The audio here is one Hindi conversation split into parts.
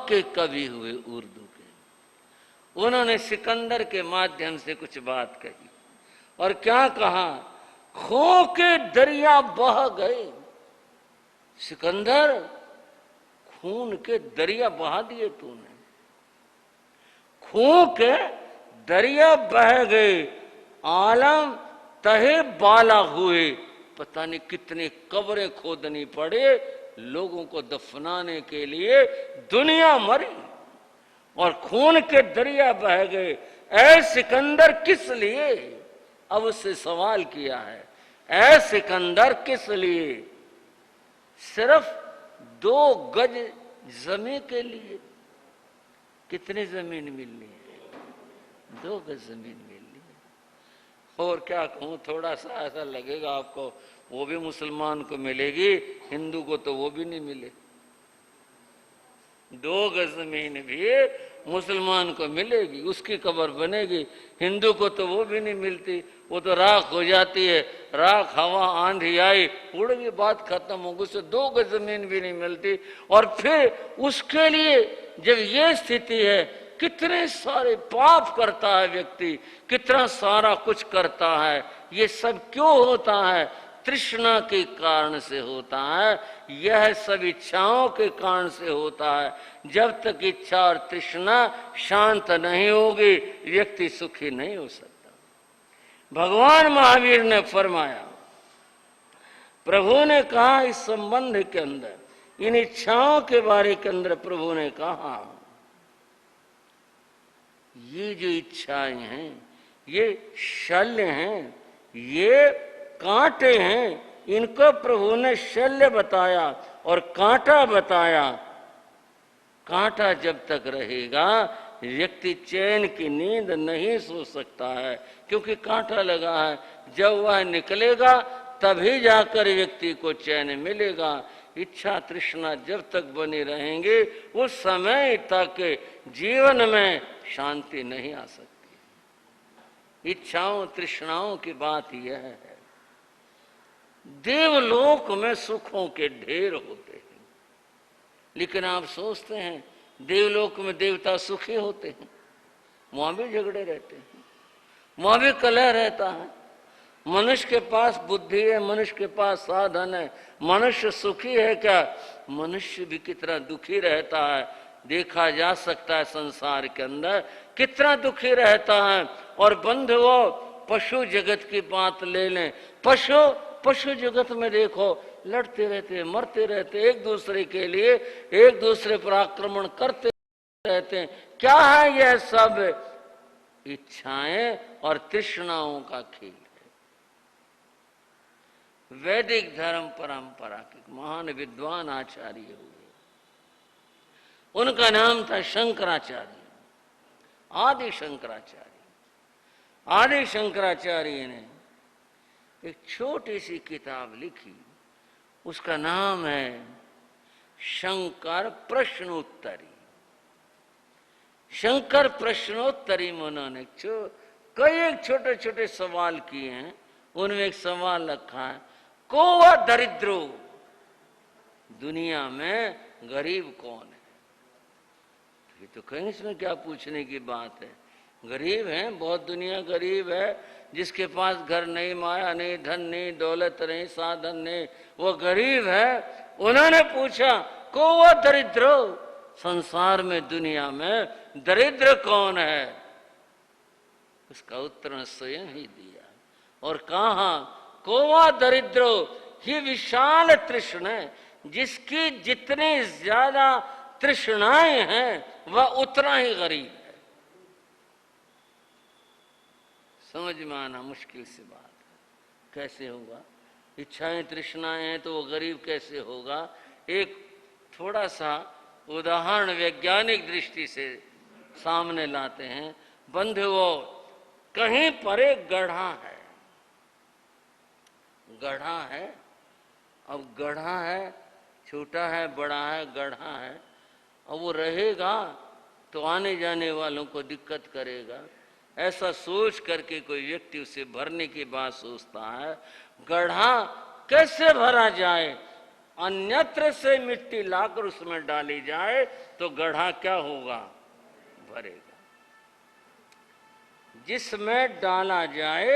के कवि हुए उर्दू के। उन्होंने सिकंदर के माध्यम से कुछ बात कही और क्या कहा, खो के दरिया बह गए। सिकंदर, खून के दरिया बहा दिए तूने, खो के दरिया बह गए, आलम तहे बाला हुए। पता नहीं कितनी कब्रें खोदनी पड़े लोगों को दफनाने के लिए, दुनिया मरी और खून के दरिया बह गए। ऐ सिकंदर किस लिए, अब उससे सवाल किया है, ऐ सिकंदर किस लिए, सिर्फ 2 गज जमीन के लिए। कितनी जमीन मिलनी है, 2 गज जमीन मिलनी है। और क्या कहूं, थोड़ा सा ऐसा लगेगा आपको, वो भी मुसलमान को मिलेगी, हिंदू को तो वो भी नहीं मिले। 2 गज जमीन भी मुसलमान को मिलेगी, उसकी कब्र बनेगी, हिंदू को तो वो भी नहीं मिलती, वो तो राख हो जाती है। राख, हवा, आंधी आई, उड़ गई, बात खत्म हो गई, उससे 2 गज जमीन भी नहीं मिलती। और फिर उसके लिए जब ये स्थिति है, कितने सारे पाप करता है व्यक्ति, कितना सारा कुछ करता है, ये सब क्यों होता है, तृष्णा के कारण से होता है। यह सब इच्छाओं के कारण से होता है। जब तक इच्छा और तृष्णा शांत नहीं होगी, व्यक्ति सुखी नहीं हो सकता। भगवान महावीर ने फरमाया, प्रभु ने कहा इस संबंध के अंदर, इन इच्छाओं के बारे के अंदर प्रभु ने कहा, ये जो इच्छाएं हैं ये शल्य हैं, ये कांटे हैं। इनको प्रभु ने शल्य बताया और कांटा बताया। कांटा जब तक रहेगा व्यक्ति चैन की नींद नहीं सो सकता है, क्योंकि कांटा लगा है। जब वह निकलेगा तभी जाकर व्यक्ति को चैन मिलेगा। इच्छा तृष्णा जब तक बनी रहेंगे, उस समय तक जीवन में शांति नहीं आ सकती। इच्छाओं तृष्णाओं की बात यह है, देवलोक में सुखों के ढेर होते हैं, लेकिन आप सोचते हैं देवलोक में देवता सुखी होते हैं? वहां भी झगड़े रहते हैं, वहां भी कलह रहता है। मनुष्य के पास बुद्धि है, मनुष्य के पास साधन है, मनुष्य सुखी है क्या? मनुष्य भी कितना दुखी रहता है, देखा जा सकता है संसार के अंदर कितना दुखी रहता है। और बंधुओं, पशु जगत की बात ले लें, पशु जगत में देखो, लड़ते रहते, मरते रहते, एक दूसरे के लिए एक दूसरे पर आक्रमण करते रहते हैं। क्या है यह सब? इच्छाएं और तृष्णाओं का खेल है। वैदिक धर्म परंपरा के महान विद्वान आचार्य हुए, उनका नाम था शंकराचार्य, आदि शंकराचार्य। आदि शंकराचार्य ने एक छोटी सी किताब लिखी, उसका नाम है शंकर प्रश्नोत्तरी। शंकर प्रश्नोत्तरी में उन्होंने कई छोटे छोटे सवाल किए हैं। उनमें एक सवाल रखा है, को वह दरिद्रो, दुनिया में गरीब कौन है? ये तो कहीं इसमें क्या पूछने की बात है, गरीब है, बहुत दुनिया गरीब है। जिसके पास घर नहीं, माया नहीं, धन नहीं, दौलत नहीं, साधन नहीं, वो गरीब है। उन्होंने पूछा, को वह दरिद्रो, संसार में दुनिया में दरिद्र कौन है? उसका उत्तर स्वयं ही दिया और कहा, को वह दरिद्रो ही विशाल तृष्णा, जिसकी जितनी ज्यादा तृष्णाएं हैं वह उतना ही गरीब है। समझ में आना मुश्किल सी बात है, कैसे होगा? इच्छाएं तृष्णाएं हैं तो वो गरीब कैसे होगा? एक थोड़ा सा उदाहरण वैज्ञानिक दृष्टि से सामने लाते हैं। बंधुओं, कहीं पर एक गड्ढा है, गड्ढा है। अब गड्ढा है, छोटा है, बड़ा है, गड्ढा है। अब वो रहेगा तो आने जाने वालों को दिक्कत करेगा। ऐसा सोच करके कोई व्यक्ति उसे भरने की बात सोचता है। गड्ढा कैसे भरा जाए? अन्यत्र से मिट्टी लाकर उसमें डाली जाए तो गड्ढा क्या होगा? भरेगा। जिसमें डाला जाए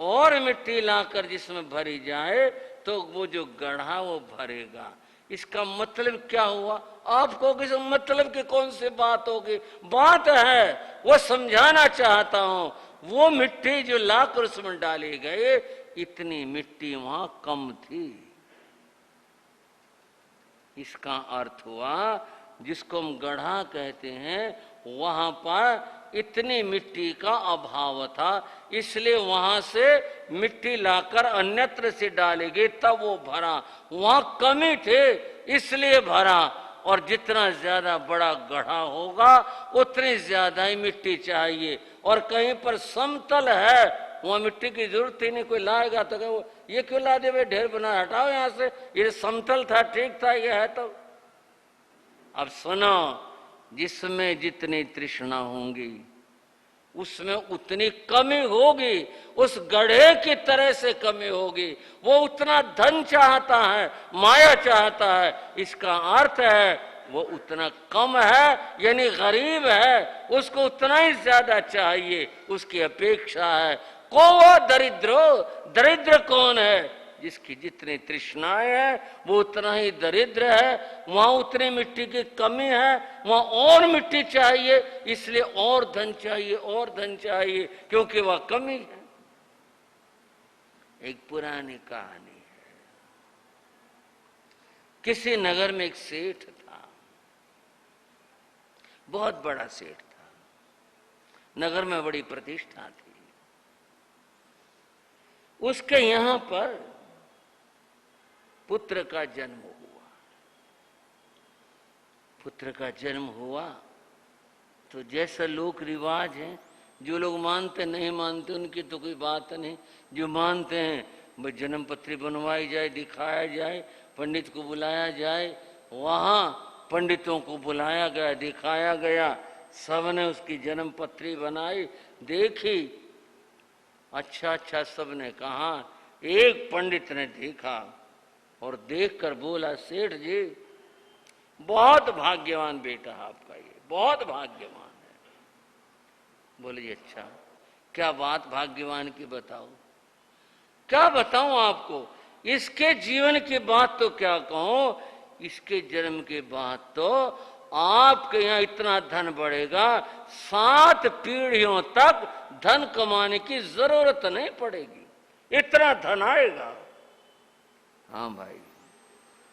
और मिट्टी लाकर जिसमें भरी जाए तो वो जो गड्ढा वो भरेगा। इसका मतलब क्या हुआ? आपको किस मतलब की कौन सी बात होगी? बात है वो समझाना चाहता हूं। वो मिट्टी जो लाकर उसमें डाली गई, इतनी मिट्टी वहां कम थी। इसका अर्थ हुआ जिसको हम गड्ढा कहते हैं वहां पर इतनी मिट्टी का अभाव था, इसलिए वहां से मिट्टी लाकर अन्यत्र से डाली गई, तब वो भरा। वहां कमी थे इसलिए भरा। और जितना ज्यादा बड़ा गड्ढा होगा उतनी ज्यादा ही मिट्टी चाहिए। और कहीं पर समतल है वहां मिट्टी की जरूरत ही नहीं, कोई लाएगा तो वो ये क्यों ला दे भाई, ढेर बना, हटाओ यहां से, ये समतल था, ठीक था, ये है। तो अब सुनो, जिसमें जितनी तृष्णा होंगी उसमें उतनी कमी होगी, उस गड्ढे की तरह से कमी होगी। वो उतना धन चाहता है, माया चाहता है, इसका अर्थ है वो उतना कम है, यानी गरीब है, उसको उतना ही ज्यादा चाहिए, उसकी अपेक्षा है। को वो दरिद्र, दरिद्र कौन है? जिसकी जितनी तृष्णाएं है वो उतना ही दरिद्र है। वहां उतनी मिट्टी की कमी है, वहां और मिट्टी चाहिए, इसलिए और धन चाहिए, और धन चाहिए, क्योंकि वह कमी है। एक पुरानी कहानी है। किसी नगर में एक सेठ था, बहुत बड़ा सेठ था, नगर में बड़ी प्रतिष्ठा थी। उसके यहां पर पुत्र का जन्म हुआ। पुत्र का जन्म हुआ तो जैसा लोक रिवाज है, जो लोग मानते नहीं मानते उनकी तो कोई बात नहीं, जो मानते हैं भाई जन्म पत्री बनवाई जाए, दिखाया जाए, पंडित को बुलाया जाए। वहां पंडितों को बुलाया गया, दिखाया गया, सबने उसकी जन्म पत्री बनाई, देखी, अच्छा अच्छा सबने कहा। एक पंडित ने देखा और देखकर बोला, सेठ जी बहुत भाग्यवान बेटा आपका, ये बहुत भाग्यवान है। बोले जी अच्छा, क्या बात भाग्यवान की बताओ? क्या बताऊं आपको? इसके जीवन की बात तो क्या कहूं, इसके जन्म के बाद तो आपके यहां इतना धन बढ़ेगा, 7 पीढ़ियों तक धन कमाने की जरूरत नहीं पड़ेगी, इतना धन आएगा। हाँ भाई,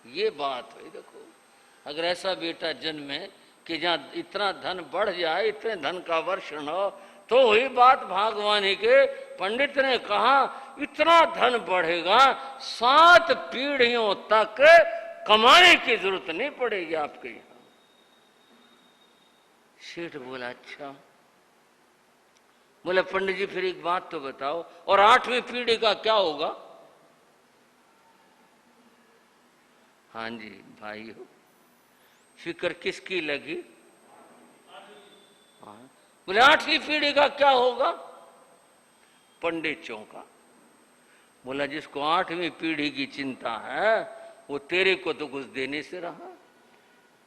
ये बात है। देखो, अगर ऐसा बेटा जन्मे कि जहां इतना धन बढ़ जाए, इतने धन का वर्षण हो, तो हुई बात भागवानी के। पंडित ने कहा इतना धन बढ़ेगा, 7 पीढ़ियों तक कमाने की जरूरत नहीं पड़ेगी आपके यहां। सेठ बोला अच्छा। बोले पंडित जी फिर एक बात तो बताओ, और 8वीं पीढ़ी का क्या होगा? हाँ जी भाई हो, फिक्र किसकी लगी? हाँ। बोले 8वीं पीढ़ी का क्या होगा? पंडितों का। बोला जिसको 8वीं पीढ़ी की चिंता है वो तेरे को तो कुछ देने से रहा,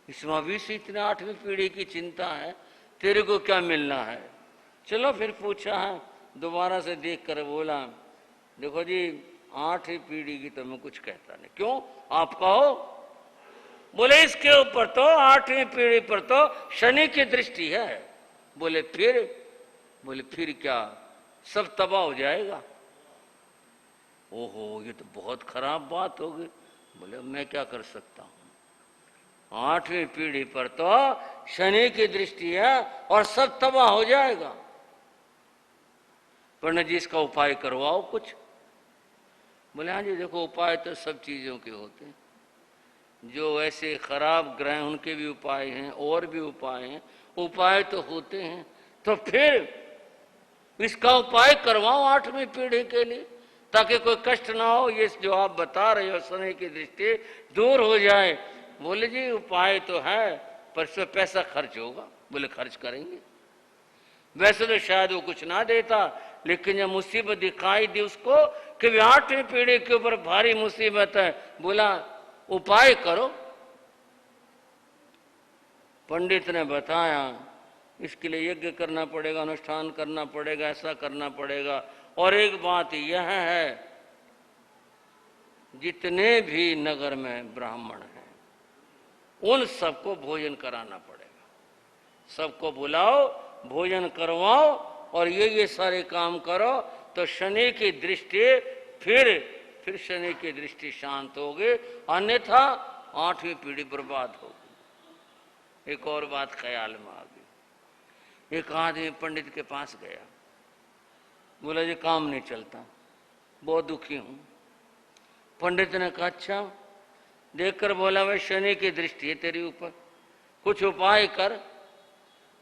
इसमें भी से इतने 8वीं पीढ़ी की चिंता है, तेरे को क्या मिलना है? चलो फिर पूछा है, दोबारा से देख कर बोला देखो जी 8वीं पीढ़ी की तो मैं कुछ कहता नहीं। क्यों, आप कहो? बोले इसके ऊपर तो 8वीं पीढ़ी पर तो शनि की दृष्टि है। बोले फिर? बोले फिर क्या, सब तबाह हो जाएगा। ओहो, ये तो बहुत खराब बात हो गई। बोले मैं क्या कर सकता हूं, 8वीं पीढ़ी पर तो शनि की दृष्टि है और सब तबाह हो जाएगा। पंडित जी इसका उपाय करवाओ कुछ। बोले हाँ जी देखो, उपाय तो सब चीजों के होते हैं, जो ऐसे खराब ग्रह उनके भी उपाय हैं, और भी उपाय हैं, उपाय तो होते हैं। तो फिर इसका उपाय करवाओ 8वीं पीढ़ी के लिए, ताकि कोई कष्ट ना हो, ये जो आप बता रहे हो शनि की दृष्टि दूर हो जाए। बोले जी उपाय तो है, पर इसमें पैसा खर्च होगा। बोले खर्च करेंगे। वैसे तो शायद वो कुछ ना देता, लेकिन जब मुसीबत दिखाई दी उसको कि 8वीं पीढ़ी के ऊपर भारी मुसीबत है, बोला उपाय करो। पंडित ने बताया इसके लिए यज्ञ करना पड़ेगा, अनुष्ठान करना पड़ेगा, ऐसा करना पड़ेगा। और एक बात यह है, जितने भी नगर में ब्राह्मण हैं उन सबको भोजन कराना पड़ेगा। सबको बुलाओ, भोजन करवाओ और ये सारे काम करो, तो शनि की दृष्टि फिर शनि की दृष्टि शांत होगी, अन्यथा 8वीं पीढ़ी बर्बाद होगी। एक और बात ख्याल में आ गई। एक आदमी पंडित के पास गया, बोला जी काम नहीं चलता, बहुत दुखी हूं। पंडित ने कहा अच्छा, देखकर बोला भाई शनि की दृष्टि है तेरे ऊपर, कुछ उपाय कर।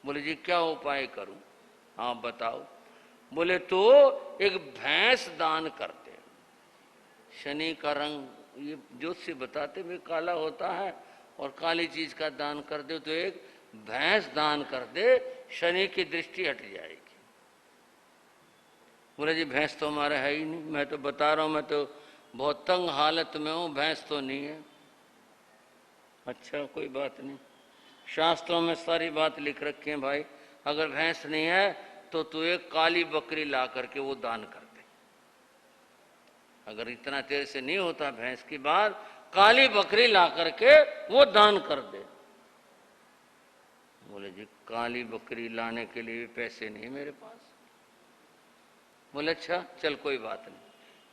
बोले जी क्या उपाय करूं? हाँ बताओ। बोले तो एक भैंस दान कर दे। शनि का रंग ये ज्योतिषी बताते भी काला होता है, और काली चीज का दान कर दे तो एक भैंस दान कर दे, शनि की दृष्टि हट जाएगी। बोले जी भैंस तो हमारा है ही नहीं, मैं तो बता रहा हूं, मैं तो बहुत तंग हालत में हूं, भैंस तो नहीं है। अच्छा कोई बात नहीं, शास्त्रों में सारी बात लिख रखी है भाई, अगर भैंस नहीं है तो तू एक काली बकरी ला करके वो दान कर दे। अगर इतना तेरे से नहीं होता भैंस की बात, काली बकरी ला करके वो दान कर दे। बोले जी काली बकरी लाने के लिए पैसे नहीं मेरे पास। बोले अच्छा चल कोई बात नहीं,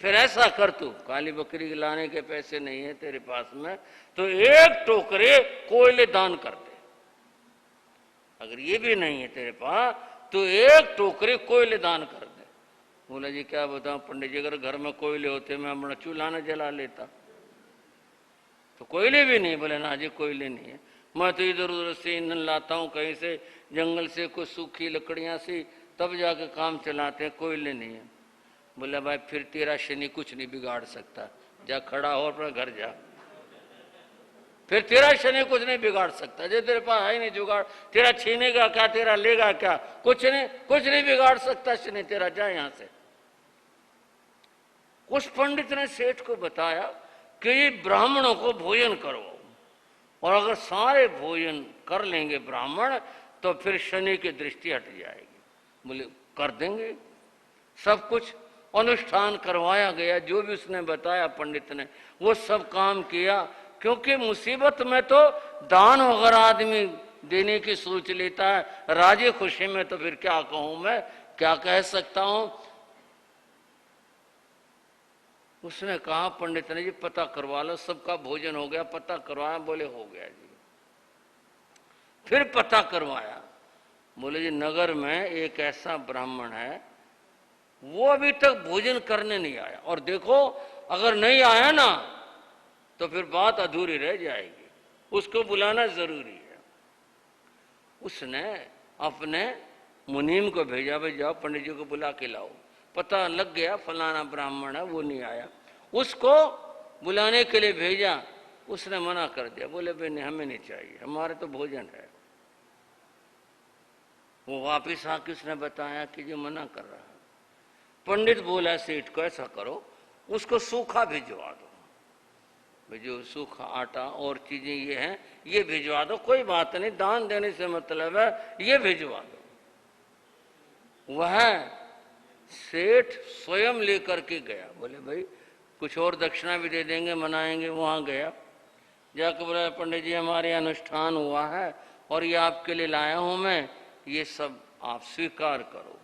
फिर ऐसा कर तू, काली बकरी लाने के पैसे नहीं है तेरे पास में, तो एक टोकरे कोयले दान कर दे। अगर ये भी नहीं है तेरे पास तो एक टोकरे कोयले दान कर दे। बोला जी क्या बताऊं पंडित जी, अगर घर में कोयले होते मैं अपना चूल्हा न जला लेता। तो कोयले भी नहीं? बोले ना जी कोयले नहीं है, मैं तो इधर उधर से ईंधन लाता हूँ, कहीं से जंगल से कुछ सूखी लकड़ियां सी, तब जाके काम चलाते हैं, कोयले नहीं है। बोला भाई फिर तेरा शनि कुछ नहीं बिगाड़ सकता, जा खड़ा हो अपना घर जा, फिर तेरा शनि कुछ नहीं बिगाड़ सकता। जो तेरे पास है नहीं जुगाड़, तेरा छीनेगा क्या, तेरा लेगा क्या, कुछ नहीं बिगाड़ सकता शनि तेरा, जा यहां से। उस पंडित ने सेठ को बताया कि ये ब्राह्मणों को भोजन करो, और अगर सारे भोजन कर लेंगे ब्राह्मण तो फिर शनि की दृष्टि हट जाएगी। बोले कर देंगे। सब कुछ अनुष्ठान करवाया गया, जो भी उसने बताया पंडित ने वो सब काम किया। क्योंकि मुसीबत में तो दान अगर आदमी देने की सोच लेता है, राजी खुशी में, तो फिर क्या कहूं मैं, क्या कह सकता हूं। उसने कहा पंडित ने जी पता करवा लो, सबका भोजन हो गया, पता करवाया। बोले हो गया जी। फिर पता करवाया। बोले जी नगर में एक ऐसा ब्राह्मण है, वो अभी तक भोजन करने नहीं आया, और देखो अगर नहीं आया ना तो फिर बात अधूरी रह जाएगी, उसको बुलाना जरूरी है। उसने अपने मुनीम को भेजा, भाई जाओ पंडित जी को बुला के लाओ। पता लग गया फलाना ब्राह्मण है, वो नहीं आया, उसको बुलाने के लिए भेजा। उसने मना कर दिया, बोले भाई नहीं हमें नहीं चाहिए, हमारे तो भोजन है। वो वापिस आके उसने बताया कि जो मना कर रहा है। पंडित बोला सेठ को ऐसा करो, उसको सूखा भिजवा दो, भाई जो सूखा आटा और चीजें ये हैं ये भिजवा दो, कोई बात नहीं, दान देने से मतलब है, ये भिजवा दो। वह सेठ स्वयं लेकर के गया। बोले भाई कुछ और दक्षिणा भी दे देंगे, मनाएंगे। वहां गया, जाकर बोला पंडित जी हमारे अनुष्ठान हुआ है और ये आपके लिए लाया हूं मैं, ये सब आप स्वीकार करो।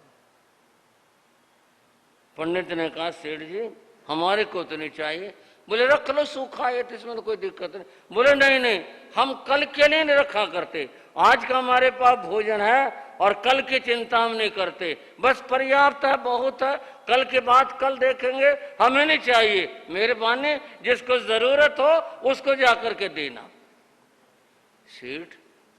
पंडित ने कहा सेठ जी हमारे को तो नहीं चाहिए। बोले रख लो, सूखा है तो इसमें तो कोई दिक्कत नहीं। बोले नहीं, हम कल के लिए नहीं रखा करते, आज का हमारे पास भोजन है और कल की चिंता हम नहीं करते, बस पर्याप्त है, बहुत है, कल के बाद कल देखेंगे, हमें नहीं चाहिए। मेहरबानी, जिसको जरूरत हो उसको जाकर के देना। सेठ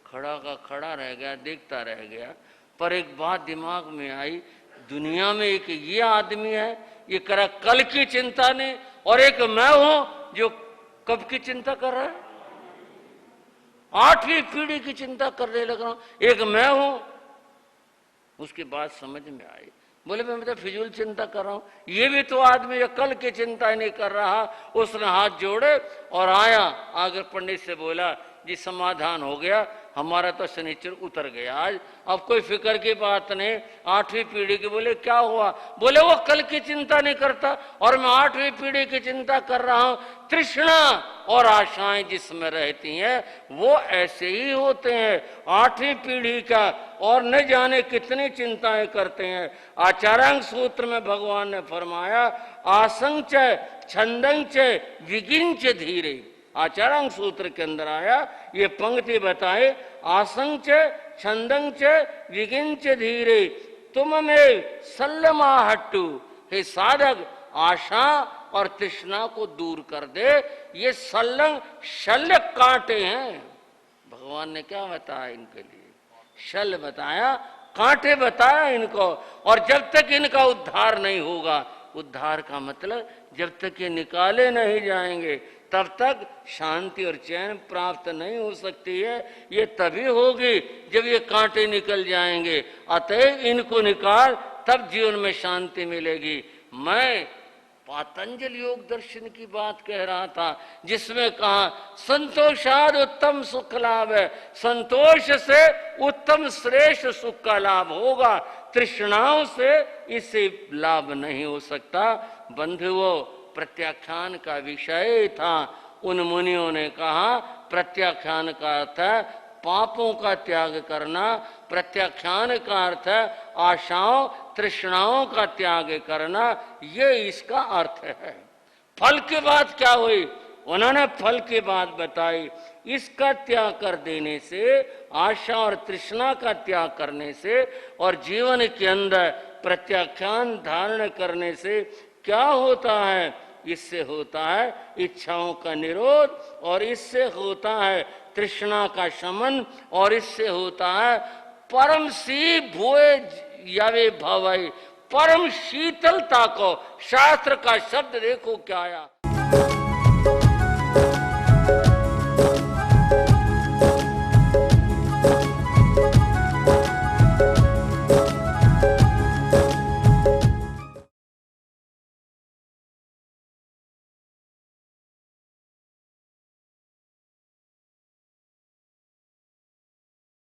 खड़ा का खड़ा रह गया, देखता रह गया। पर एक बात दिमाग में आई, दुनिया में एक ये आदमी है ये करा कल की चिंता नहीं, और एक मैं हूं जो कब की चिंता कर रहा है, 8वीं पीढ़ी की चिंता करने लग रहा हूं, एक मैं हूं। उसकी बात समझ में आई। बोले मैं तो फिजूल चिंता कर रहा हूं। ये भी तो आदमी अकल की चिंता ही नहीं कर रहा। उसने हाथ जोड़े और आया, आगे पंडित से बोला जी समाधान हो गया, हमारा तो शनिचर उतर गया आज, अब कोई फिक्र की बात नहीं। 8वीं पीढ़ी की। बोले क्या हुआ? बोले वो कल की चिंता नहीं करता और मैं 8वीं पीढ़ी की चिंता कर रहा हूं। तृष्णा और आशाएं जिसमें रहती हैं वो ऐसे ही होते हैं। 8वीं पीढ़ी का और न जाने कितनी चिंताएं करते हैं। आचार्यांग सूत्र में भगवान ने फरमाया आसंच छंदंच विगिंच धीरे। आचार्यांग सूत्र के अंदर आया, ये पंक्ति बताए आसंच छंदंच विगिंच धीरे तुम में सल्लमाहट्टू। हे साधक आशा और तृष्णा को दूर कर दे। ये सल्लंग शल्य कांटे हैं। भगवान ने क्या बताया इनके लिए? शल बताया, कांटे बताया इनको। और जब तक इनका उद्धार नहीं होगा, उद्धार का मतलब जब तक ये निकाले नहीं जाएंगे तब तक शांति और चैन प्राप्त नहीं हो सकती है। ये तभी होगी जब ये कांटे निकल जाएंगे। अतएव इनको निकाल, तब जीवन में शांति मिलेगी। मैं पातंजल योग दर्शन की बात कह रहा था जिसमें कहा संतोषाद उत्तम सुख लाभ है। संतोष से उत्तम श्रेष्ठ सुख का लाभ होगा, तृष्णाओं से इसे लाभ नहीं हो सकता। बंधुओं, प्रत्याख्यान का विषय था। उन मुनियों ने कहा प्रत्याख्यान का अर्थ है पापों का त्याग करना, प्रत्याख्यान का अर्थ है आशाओं तृष्णाओं का त्याग करना। ये इसका अर्थ है। फल की बात क्या हुई? उन्होंने फल की बात बताई। इसका त्याग कर देने से, आशा और तृष्णा का त्याग करने से और जीवन के अंदर प्रत्याख्यान धारण करने से क्या होता है? इससे होता है इच्छाओं का निरोध और इससे होता है तृष्णा का शमन और इससे होता है परम सी भुए यावे भवई, परम शीतलता को। शास्त्र का शब्द देखो क्या आया।